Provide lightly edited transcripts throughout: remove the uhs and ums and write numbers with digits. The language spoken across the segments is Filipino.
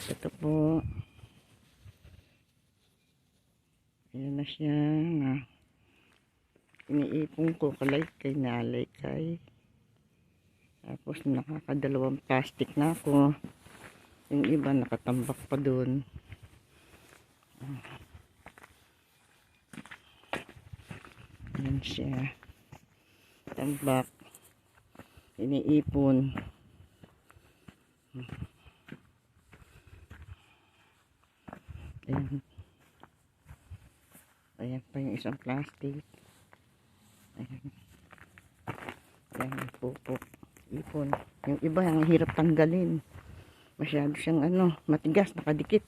Ito po. Ayan na siya. Iniipon ko kalaykay na alaykay. Tapos nakakadalawang plastic na ako. Yung iba nakatambak pa dun. Ayan siya. Tambak. Iniipon. Ayan. Ayan pa yung isang plastic. Ayan. Ayan, pupok. Ipon. Yung iba, ang hirap tanggalin. Masyado siyang matigas, nakadikit.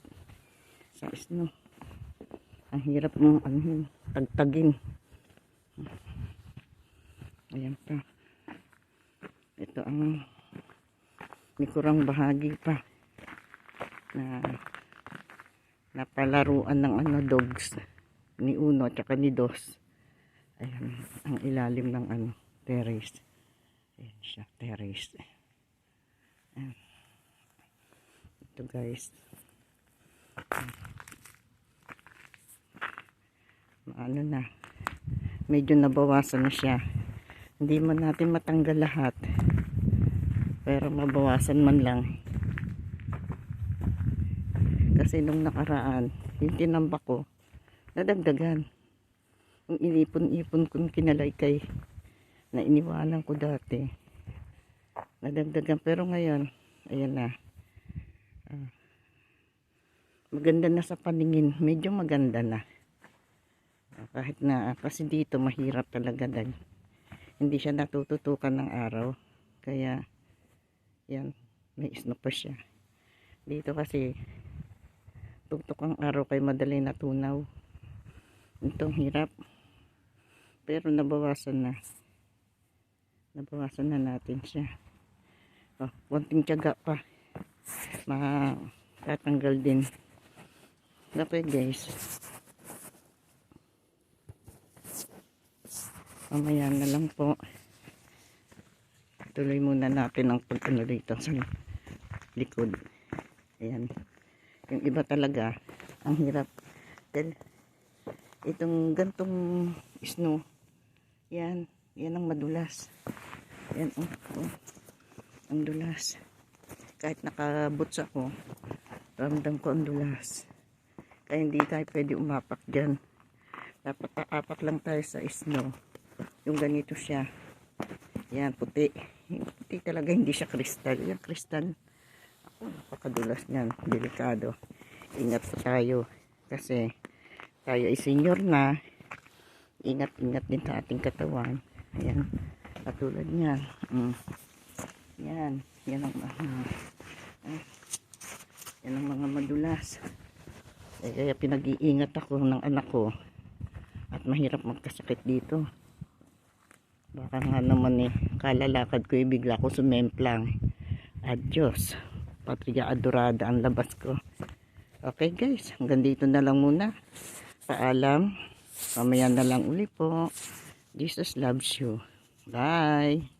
Sa isno. Ang hirap mong tagtagin. Ayan pa. Ito ang may kurang bahagi pa. Na napalaruan ng dogs ni Uno at saka ni Dos. Ayan, ang ilalim ng terrace. Ayan siya, terrace. Ayan. Ito guys. Ano na, medyo nabawasan na siya. Hindi man natin matanggal lahat, pero mabawasan man lang. Kasi nung nakaraan, yung tinambak ko, nadagdagan. Yung inipon-ipon kong kinalaykay na iniwanan ko dati, nadagdagan. Pero ngayon, ayan na. Maganda na sa paningin. Medyo maganda na. Kahit na, kasi dito mahirap talaga dahil hindi siya natututukan ng araw. Kaya, yan, may snow pa siya. Dito kasi, tuktok ang araw kay madali natunaw. Itong hirap. Pero nabawasan na. Nabawasan na natin siya. Oh, konting tiyaga pa. Matatanggal din. Okay guys. Mamaya na lang po. Tuloy muna natin ang pag-ano dito sa likod. Ayan. Yung iba talaga, ang hirap. Dahil itong gantong snow, yan ang madulas. Yan, ang dulas. Kahit nakaboots ako, ramdam ko ang dulas. Kaya hindi tayo pwede umapak dyan. Dapat apak lang tayo sa snow. Yung ganito siya. Yan, puti. Yung puti talaga, hindi siya kristal. Yung kristal, napakadulas niyan, delikado. Ingat po tayo kasi tayo ay senior na. Ingat din sa ating katawan. Ayan, katulad niyan. Yan ang mga madulas. Kaya pinag-iingat ako ng anak ko at mahirap magkasakit dito. Baka nga naman kalalakad ko bigla ko sumemplang. Adios. Patria adorada ang labas ko. Okay guys, hanggang dito na lang muna. Paalam. Mamaya na lang uli po. Jesus loves you. Bye.